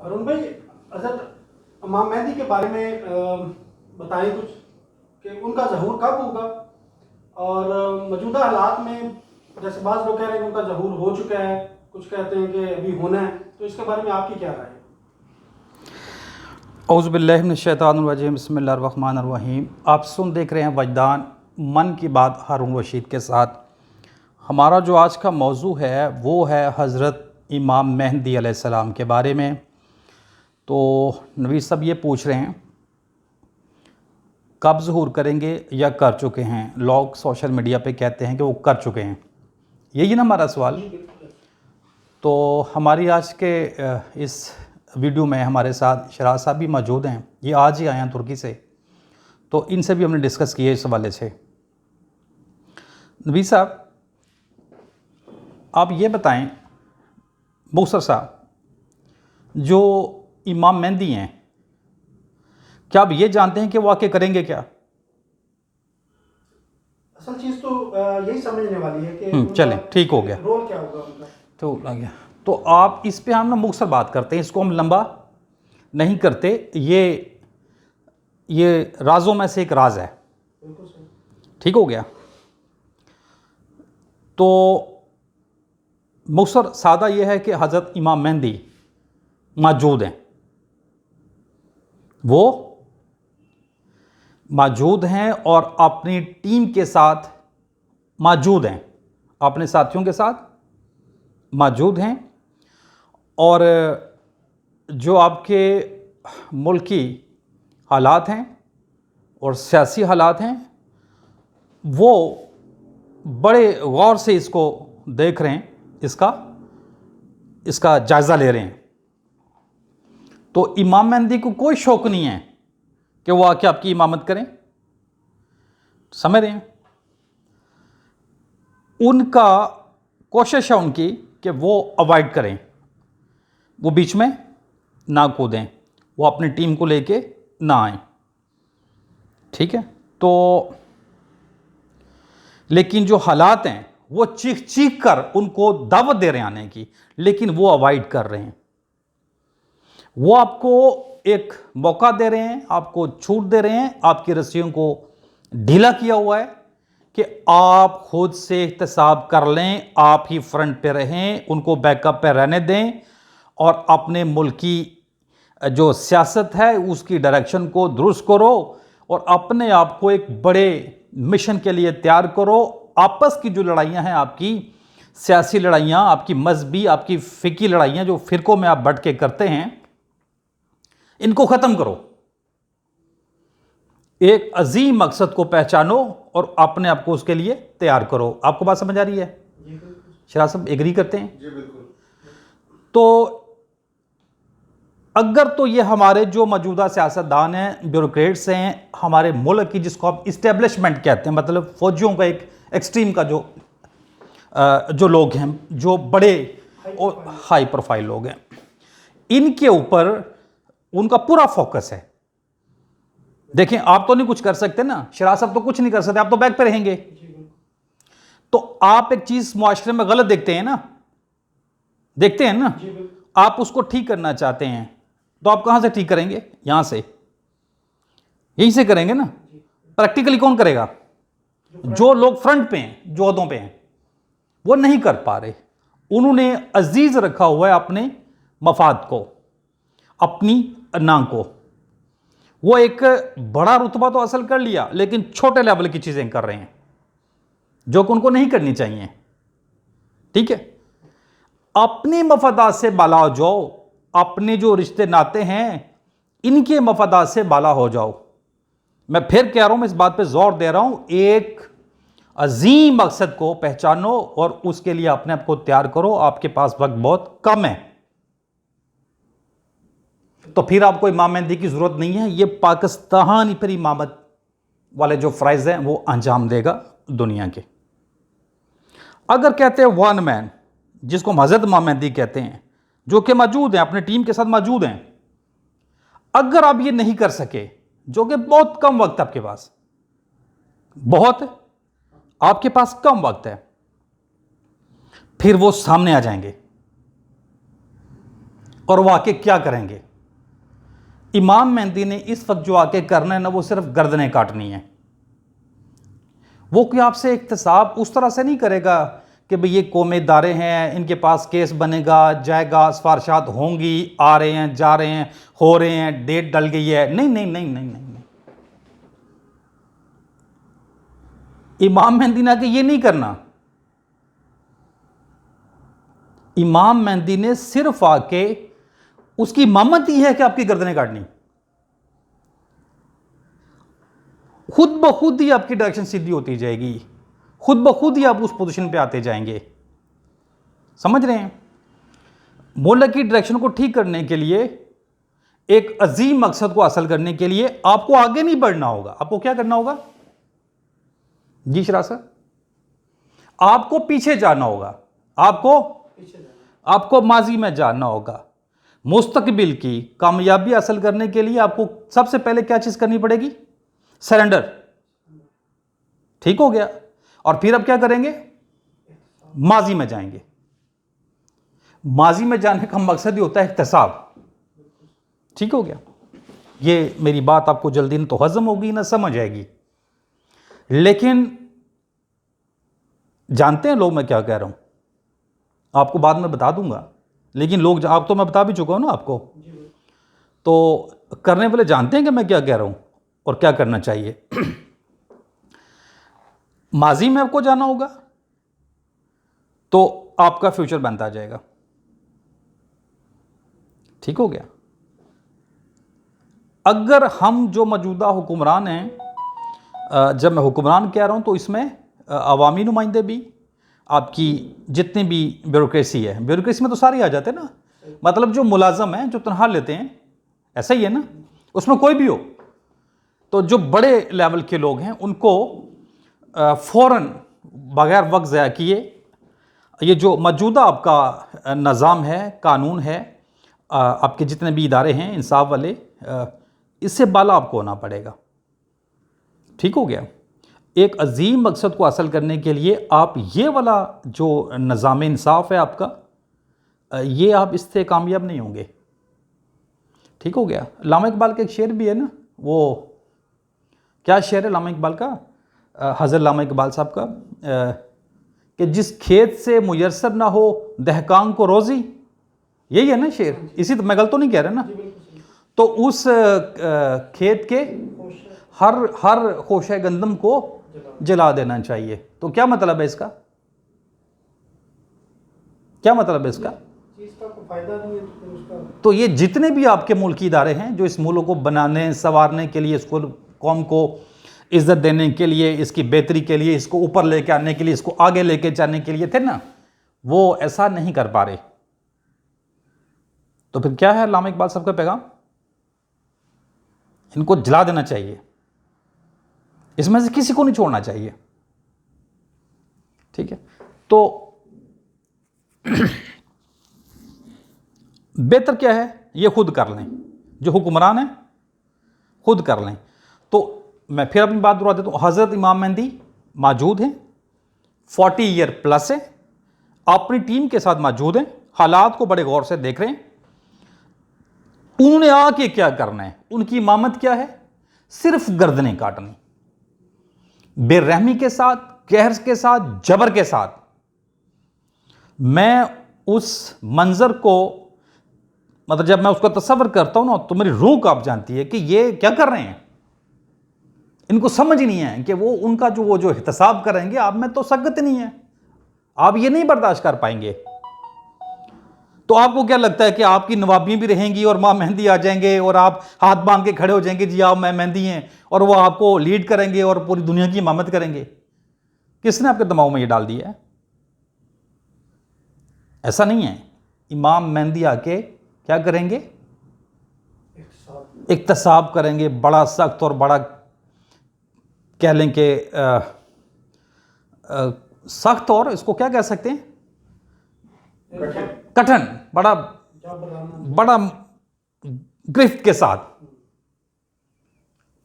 अरुण भाई, हज़रत इमाम मेहदी के बारे में बताएं कुछ कि उनका ज़हूर कब होगा और मौजूदा हालात में, जैसे बाज़ लोग कह रहे हैं कि उनका ज़हूर हो चुका है, कुछ कहते हैं कि अभी होना है, तो इसके बारे में आपकी क्या राय है? औज़ु बिल्लाहि मिनश शैतानिर रजीम, बिस्मिल्लाहिर रहमानिर रहीम। आप देख रहे हैं वजदान मन की बात हारून रशीद के साथ। हमारा जो आज का मौजू है वो है हज़रत इमाम मेहदी अलैहिस्सलाम के बारे में। तो नबी साहब ये पूछ रहे हैं कब ज़हूर करेंगे या कर चुके हैं। लोग सोशल मीडिया पे कहते हैं कि वो कर चुके हैं, यही ना हमारा सवाल। तो हमारी आज के इस वीडियो में हमारे साथ शराज साहब भी मौजूद हैं। ये आज ही आए हैं तुर्की से, तो इनसे भी हमने डिस्कस किया इस हवाले से। नबी साहब, आप ये बताएं, बूसर साहब, जो इमाम मेहदी हैं, क्या आप ये जानते हैं कि वो आके करेंगे क्या? असल चीज़ तो यही समझने वाली है कि चलें, ठीक हो गया, रोल क्या होगा उनका। तो आ गया। तो आप इस पे हम ना मुख्तसर बात करते हैं, इसको हम लंबा नहीं करते। ये राजों में से एक राज है, बिल्कुल सही। ठीक हो गया। तो मुख्तसर सादा ये है कि हज़रत इमाम मेहदी मौजूद हैं, वो मौजूद हैं और अपनी टीम के साथ मौजूद हैं, अपने साथियों के साथ मौजूद हैं। और जो आपके मुल्की हालात हैं और सियासी हालात हैं, वो बड़े गौर से इसको देख रहे हैं, इसका जायज़ा ले रहे हैं। तो इमाम मेहदी को कोई शौक़ नहीं है कि वो आके आपकी इमामत करें, समझ रहे हैं। उनका कोशिश है उनकी कि वो अवॉइड करें, वो बीच में ना कूदें, वो अपनी टीम को लेके ना आए, ठीक है। तो लेकिन जो हालात हैं वो चीख चीख कर उनको दावत दे रहे हैं आने की, लेकिन वो अवॉइड कर रहे हैं। वो आपको एक मौका दे रहे हैं, आपको छूट दे रहे हैं, आपकी रस्सियों को ढीला किया हुआ है कि आप खुद से एहतसाब कर लें, आप ही फ्रंट पे रहें, उनको बैकअप पे रहने दें और अपने मुल्क की जो सियासत है उसकी डायरेक्शन को दुरुस्त करो और अपने आप को एक बड़े मिशन के लिए तैयार करो। आपस की जो लड़ाइयाँ हैं, आपकी सियासी लड़ाइयाँ, आपकी मजहबी, आपकी फ़िकी लड़ाइयाँ जो फ़िरकों में आप बढ़ के करते हैं, इनको ख़त्म करो। एक अजीम मकसद को पहचानो और अपने आप को उसके लिए तैयार करो। आपको बात समझ आ रही है? शराज साहब एग्री करते हैं? जी बिल्कुल। तो अगर तो ये हमारे जो मौजूदा सियासतदान हैं, ब्यूरोक्रेट्स हैं, हमारे मुल्क की जिसको आप इस्टेब्लिशमेंट कहते हैं, मतलब फौजियों का एक एक्सट्रीम का जो लोग हैं, जो बड़े और हाई प्रोफाइल लोग हैं, इनके ऊपर उनका पूरा फोकस है। देखें, आप तो नहीं कुछ कर सकते ना, शराज साहब तो कुछ नहीं कर सकते, आप तो बैक पे रहेंगे। तो आप एक चीज मुआशरे में गलत देखते हैं ना, देखते हैं ना, आप उसको ठीक करना चाहते हैं, तो आप कहां से ठीक करेंगे? यहां से, यहीं से करेंगे ना। प्रैक्टिकली कौन करेगा? जो लोग फ्रंट पे हैं, जो ओहदों पे हैं, वो नहीं कर पा रहे। उन्होंने अजीज रखा हुआ है अपने मफाद को, अपनी ना को। वो एक बड़ा रुतबा तो हासिल कर लिया, लेकिन छोटे लेवल की चीजें कर रहे हैं जो कि उनको नहीं करनी चाहिए, ठीक है। अपने मफादात से बाला हो जाओ, अपने जो रिश्ते नाते हैं इनके मफादात से बाला हो जाओ। मैं फिर कह रहा हूं, मैं इस बात पे जोर दे रहा हूं, एक अजीम मकसद को पहचानो और उसके लिए अपने आप को तैयार करो। आपके पास वक्त बहुत कम है, तो फिर आपको इमाम मेहदी की जरूरत नहीं है। ये पाकिस्तान ही फिर इमामत वाले जो फ़राइज़ हैं वो अंजाम देगा दुनिया के। अगर कहते हैं वन मैन, जिसको हम हज़रत इमाम मेहदी कहते हैं, जो कि मौजूद हैं, अपने टीम के साथ मौजूद हैं, अगर आप ये नहीं कर सके, जो कि बहुत कम वक्त आपके पास, बहुत आपके पास कम वक्त है, फिर वो सामने आ जाएंगे। और वो आके क्या करेंगे। इमाम मेहंदी ने इस वक्त जो आके करना है ना, वो सिर्फ गर्दनें काटनी है। वो कोई आपसे इख्तिसाब उस तरह से नहीं करेगा कि भाई ये कौमी इदारे हैं, इनके पास केस बनेगा, जाएगा, सिफारिशात होंगी, आ रहे हैं, जा रहे हैं, हो रहे हैं, डेट डल गई है। नहीं नहीं नहीं नहीं नहीं, नहीं। इमाम मेहंदी ने आके ये नहीं करना। इमाम मेहंदी ने सिर्फ आके, उसकी इमामत ही है कि आपकी गर्दनें काटनी, खुद ब खुद ही आपकी डायरेक्शन सीधी होती जाएगी, खुद ब खुद ही आप उस पोजीशन पे आते जाएंगे। समझ रहे हैं। मुल्क की डायरेक्शन को ठीक करने के लिए, एक अजीम मकसद को हासिल करने के लिए आपको आगे नहीं बढ़ना होगा। आपको क्या करना होगा जी शरा सर? आपको पीछे जाना होगा, आपको माजी में जाना होगा। मुस्तकबिल की कामयाबी हासिल करने के लिए आपको सबसे पहले क्या चीज करनी पड़ेगी? सरेंडर। ठीक हो गया। और फिर अब क्या करेंगे? माजी में जाएंगे। माजी में जाने का मकसद ही होता है इख्तिसाब। ठीक हो गया। ये मेरी बात आपको जल्दी न तो हजम होगी ना समझ आएगी, लेकिन जानते हैं लोग मैं क्या कह रहा हूं, आपको बाद में बता दूंगा, लेकिन लोग, आप तो मैं बता भी चुका हूं ना आपको, तो करने वाले जानते हैं कि मैं क्या कह रहा हूं और क्या करना चाहिए। माजी में आपको जाना होगा तो आपका फ्यूचर बनता जाएगा। ठीक हो गया। अगर हम जो मौजूदा हुक्मरान हैं, जब मैं हुक्मरान कह रहा हूं तो इसमें अवामी नुमाइंदे भी, आपकी जितनी भी ब्यूरोक्रेसी है, ब्यूरोक्रेसी में तो सारे आ जाते हैं ना, मतलब जो मुलाजम हैं, जो तनख्वाह लेते हैं, ऐसा ही है ना, उसमें कोई भी हो, तो जो बड़े लेवल के लोग हैं उनको फ़ौरन बगैर वक्त ज़ाया किए, ये जो मौजूदा आपका निज़ाम है, कानून है, आपके जितने भी इदारे हैं इंसाफ वाले, इससे बाला आपको होना पड़ेगा। ठीक हो गया। एक अजीम मकसद को हासिल करने के लिए आप ये वाला जो निज़ाम इंसाफ है आपका, ये आप इससे कामयाब नहीं होंगे। ठीक हो गया। अल्लामा इकबाल का एक शेर भी है ना, वो क्या शेर है अल्लामा इकबाल का, हज़रत अल्लामा इकबाल साहब का, कि जिस खेत से मुयस्सर ना हो दहकान को रोज़ी, यही है ना शेर? इसी तो, मैं गलत तो नहीं कह रहा ना? तो उस खेत के हर खोशे गंदम को जला देना चाहिए। तो क्या मतलब है इसका? क्या मतलब है इसका? फायदा नहीं है तो उसका। तो ये जितने भी आपके मुल्की इदारे हैं जो इस मुल्क को बनाने संवारने के लिए, इसको कौम को इज्जत देने के लिए, इसकी बेहतरी के लिए, इसको ऊपर लेके आने के लिए, इसको आगे लेके जाने के लिए थे ना, वो ऐसा नहीं कर पा रहे। तो फिर क्या है अल्लामा इकबाल साहब का पैगाम? इनको जला देना चाहिए, इसमें से किसी को नहीं छोड़ना चाहिए। ठीक है। तो बेहतर क्या है, ये खुद कर लें, जो हुक्मरान है खुद कर लें। तो मैं फिर अपनी बात दोहरा देता हूँ, हज़रत इमाम मेहंदी मौजूद हैं, 40 ईयर प्लस है, अपनी टीम के साथ मौजूद हैं, हालात को बड़े गौर से देख रहे हैं। उन्होंने आके क्या करना है, उनकी इमामत क्या है? सिर्फ गर्दनें काटनी, बेरहमी के साथ, कहर के साथ, जबर के साथ। मैं उस मंजर को, मतलब जब मैं उसका तस्वर करता हूं ना, तो मेरी रूह कांप जाती है कि ये क्या कर रहे हैं। इनको समझ ही नहीं है कि वो उनका जो एहतसाब करेंगे, आप में तो सकत नहीं है, आप ये नहीं बर्दाश्त कर पाएंगे। तो आपको क्या लगता है कि आपकी नवाबियाँ भी रहेंगी और माँ मेहंदी आ जाएंगे और आप हाथ बांध के खड़े हो जाएंगे, जी आप मैं मेहंदी हैं, और वो आपको लीड करेंगे और पूरी दुनिया की इमामत करेंगे? किसने आपके दिमाग में ये डाल दिया है? ऐसा नहीं है। इमाम मेहंदी आके क्या करेंगे? इख्तिसाब करेंगे, बड़ा सख्त और बड़ा कह लें कि सख्त, और इसको क्या कह सकते हैं, कठिन, बड़ा गिरफ्त के साथ।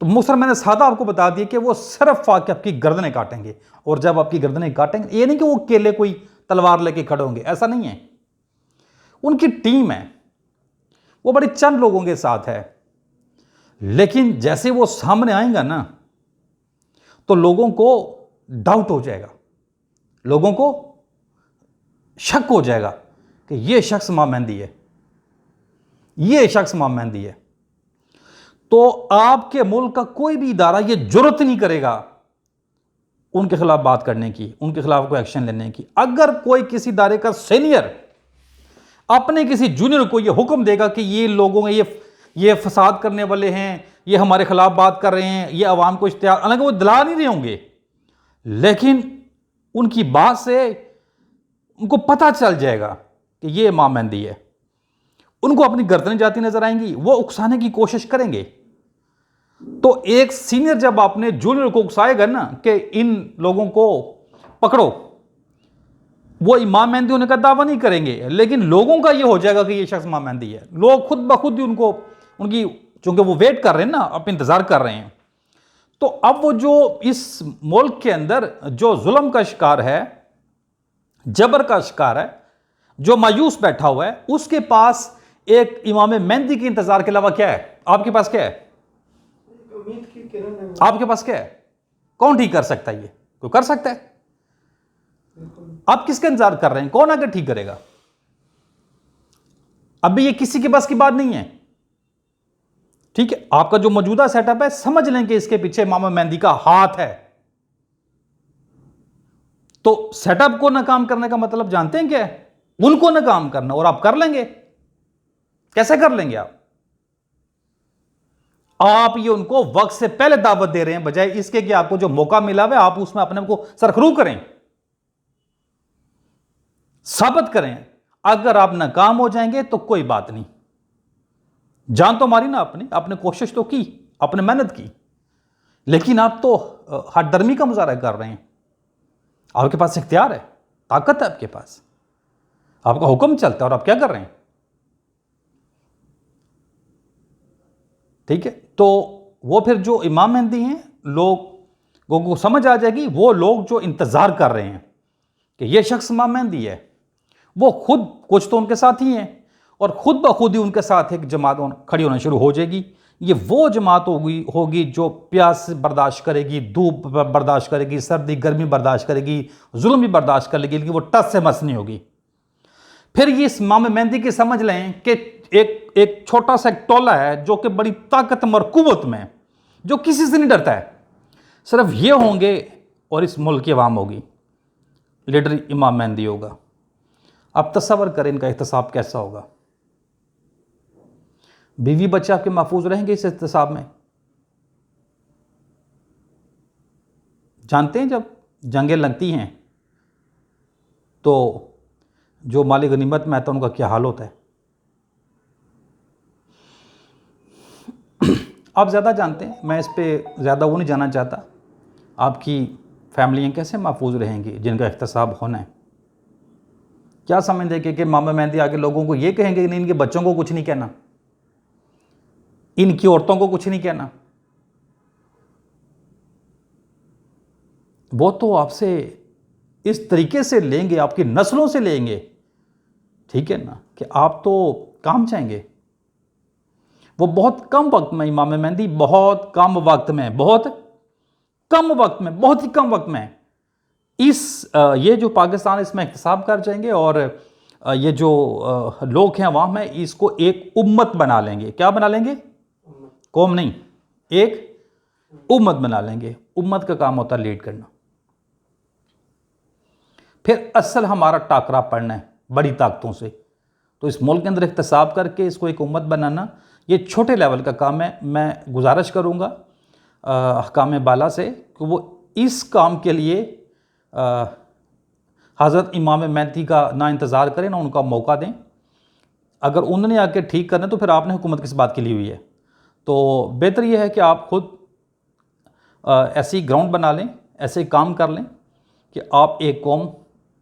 तो मुसर मैंने सादा आपको बता दिया कि वो सिर्फ आके आपकी गर्दनें काटेंगे, और जब आपकी गर्दनें काटेंगे, ये नहीं कि वो अकेले कोई तलवार लेके खड़े होंगे, ऐसा नहीं है। उनकी टीम है, वो बड़ी चंद लोगों के साथ है, लेकिन जैसे वो सामने आएगा ना तो लोगों को डाउट हो जाएगा, लोगों को शक हो जाएगा कि ये शख्स इमाम मेहदी है, ये शख्स इमाम मेहदी है। तो आपके मुल्क का कोई भी इदारा ये जुर्रत नहीं करेगा उनके खिलाफ बात करने की, उनके खिलाफ कोई एक्शन लेने की। अगर कोई किसी इदारे का सीनियर अपने किसी जूनियर को ये हुक्म देगा कि ये लोगों में ये फसाद करने वाले हैं, ये हमारे खिलाफ बात कर रहे हैं, ये अवाम को इश्तिहार, हालांकि वो दिला नहीं रहे होंगे, लेकिन उनकी बात से उनको पता चल जाएगा कि ये इमाम मेहदी है, उनको अपनी गर्दनें जाती नजर आएंगी, वो उकसाने की कोशिश करेंगे। तो एक सीनियर जब अपने जूनियर को उकसाएगा ना कि इन लोगों को पकड़ो, वो इमाम मेहदी होने का दावा नहीं करेंगे, लेकिन लोगों का ये हो जाएगा कि ये शख्स इमाम मेहदी है। लोग खुद ब खुद ही उनको, उनकी, चूंकि वो वेट कर रहे हैं ना, अब इंतजार कर रहे हैं। तो अब वो जो इस मुल्क के अंदर जो जुल्म का शिकार है, जबर का शिकार है, जो मायूस बैठा हुआ है, उसके पास एक इमाम मेहदी के इंतजार के अलावा क्या है? आपके पास क्या है? उम्मीद की किरण है। आपके पास क्या है? कौन ठीक कर सकता है? ये कोई कर सकता है? आप किसका इंतजार कर रहे हैं? कौन आकर ठीक करेगा? अभी ये किसी के बस की बात नहीं है। ठीक है, आपका जो मौजूदा सेटअप है, समझ लें कि इसके पीछे इमाम मेहदी का हाथ है। तो सेटअप को नाकाम करने का मतलब जानते हैं क्या है? उनको नाकाम करना। और आप कर लेंगे? कैसे कर लेंगे आप ये उनको वक्त से पहले दावत दे रहे हैं, बजाय इसके कि आपको जो मौका मिला हुआ है आप उसमें अपने को सरखरू करें, साबित करें। अगर आप नाकाम हो जाएंगे तो कोई बात नहीं, जान तो मारी ना आपने कोशिश तो की, आपने मेहनत की, लेकिन आप तो हठधर्मी का मुजाहरा कर रहे हैं। आपके पास इख्तियार है, ताकत है आपके पास, आपका हुक्म चलता है और आप क्या कर रहे हैं? ठीक है, तो वो फिर जो इमाम मेहदी हैं, लोगों को समझ आ जाएगी। वो लोग जो इंतजार कर रहे हैं कि ये शख्स इमाम मेहदी है, वो खुद कुछ तो उनके साथ ही हैं, और खुद ब खुद ही उनके साथ एक जमात खड़ी होना शुरू हो जाएगी। ये वो जमात होगी जो प्यास बर्दाश्त करेगी, धूप बर्दाश्त करेगी, सर्दी गर्मी बर्दाश्त करेगी, जुल्म भी बर्दाश्त कर लेगी, लेकिन वो टस से मस नहीं होगी। फिर ये इस इमाम मेहदी की समझ लें कि एक छोटा सा एक टोला है जो कि बड़ी ताकतवर कुव्वत में, जो किसी से नहीं डरता है, सिर्फ ये होंगे और इस मुल्क की अवाम होगी, लीडर इमाम मेहदी होगा। अब तसव्वुर करें इनका एहतसाब कैसा होगा। बीवी बच्चे आपके महफूज रहेंगे इस एहतसाब में। जानते हैं जब जंगें लगती हैं तो जो माली गनीमत में आता है उनका क्या हाल होता है, आप ज़्यादा जानते हैं। मैं इस पर ज़्यादा वो नहीं जानना चाहता। आपकी फैमिलियाँ कैसे महफूज रहेंगी जिनका एहतसाब होना है? क्या समझते कि इमाम मेहदी आके लोगों को ये कहेंगे कि नहीं, इनके बच्चों को कुछ नहीं कहना, इनकी औरतों को कुछ नहीं कहना? वो तो आपसे इस तरीके से लेंगे, आपकी नस्लों से लेंगे, ठीक है ना, कि आप तो काम चाहेंगे। वो बहुत कम वक्त में, इमाम मेहदी बहुत कम वक्त में, बहुत ही कम वक्त में ये जो पाकिस्तान इसमें इख्तिसाब कर जाएंगे, और ये जो लोग हैं अवाम है, इसको एक उम्मत बना लेंगे। क्या बना लेंगे? कौम नहीं, एक उम्मत बना लेंगे। उम्मत का काम होता है लीड करना। फिर असल हमारा टाकरा पड़ना है बड़ी ताकतों से। तो इस मुल्क के अंदर इख्तिसाब करके इसको एक उम्मत बनाना, ये छोटे लेवल का काम है। मैं गुजारिश करूँगा हकाम बाला से कि वो इस काम के लिए हज़रत इमाम मेहदी का ना इंतज़ार करें, ना उनका मौका दें। अगर उन्होंने आके ठीक करना तो फिर आपने हुकूमत किस बात के लिए हुई है? तो बेहतर यह है कि आप खुद ऐसी ग्राउंड बना लें, ऐसे काम कर लें कि आप एक कौम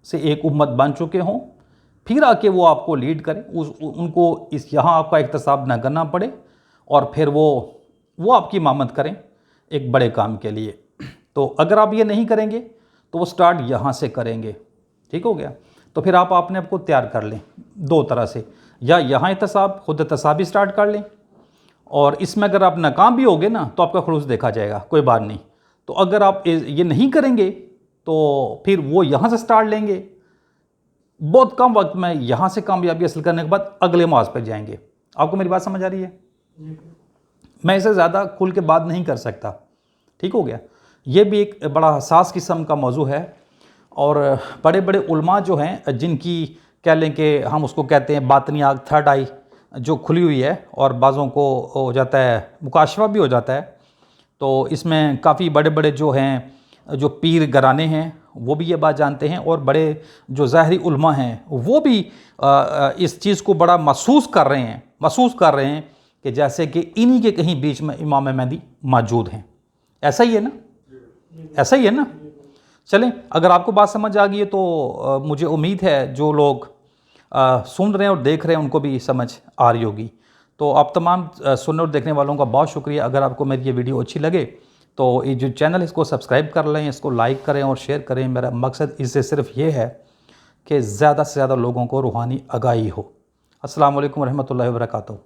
से एक उम्मत बन चुके हों, फिर आके वो आपको लीड करें, उनको इस यहाँ आपका इख्तिसाब ना करना पड़े, और फिर वो आपकी इमामत करें एक बड़े काम के लिए। तो अगर आप ये नहीं करेंगे तो वो स्टार्ट यहाँ से करेंगे। ठीक हो गया? तो फिर आप अपने आप को तैयार कर लें दो तरह से, या यहाँ एहतसाब खुद एहतसाब भी स्टार्ट कर लें, और इसमें अगर आप नाकाम भी होगे ना तो आपका खलूस देखा जाएगा, कोई बात नहीं। तो अगर आप ये नहीं करेंगे तो फिर वो यहाँ से स्टार्ट लेंगे, बहुत कम वक्त में यहाँ से कामयाबी हासिल करने के बाद अगले माज पर जाएंगे। आपको मेरी बात समझ आ रही है? मैं इसे ज़्यादा खुल के बात नहीं कर सकता, ठीक हो गया। ये भी एक बड़ा हसास किस्म का मौजू है, और बड़े बड़े उलमा जो हैं जिनकी कह लें कि हम उसको कहते हैं बातनी आग, थर्ड आई जो खुली हुई है, और बाज़ों को हो जाता है मुकाशफा भी हो जाता है। तो इसमें काफ़ी बड़े बड़े जो हैं, जो पीर घराने हैं वो भी ये बात जानते हैं, और बड़े जो ज़ाहरी उलमा हैं वो भी इस चीज़ को बड़ा महसूस कर रहे हैं कि जैसे कि इन्हीं के कहीं बीच में इमाम मेहदी मौजूद हैं। ऐसा ही है ना? ऐसा ही है ना? चलें, अगर आपको बात समझ आ गई है तो मुझे उम्मीद है जो लोग सुन रहे हैं और देख रहे हैं उनको भी समझ आ रही होगी। तो आप तमाम सुनने और देखने वालों का बहुत शुक्रिया। अगर आपको मेरी ये वीडियो अच्छी लगे तो ये जो चैनल इसको सब्सक्राइब कर लें, इसको लाइक करें और शेयर करें। मेरा मकसद इससे सिर्फ ये है कि ज़्यादा से ज़्यादा लोगों को रूहानी आगाही हो। अस्सलाम वालेकुम रहमतुल्लाहि व बरकातहू।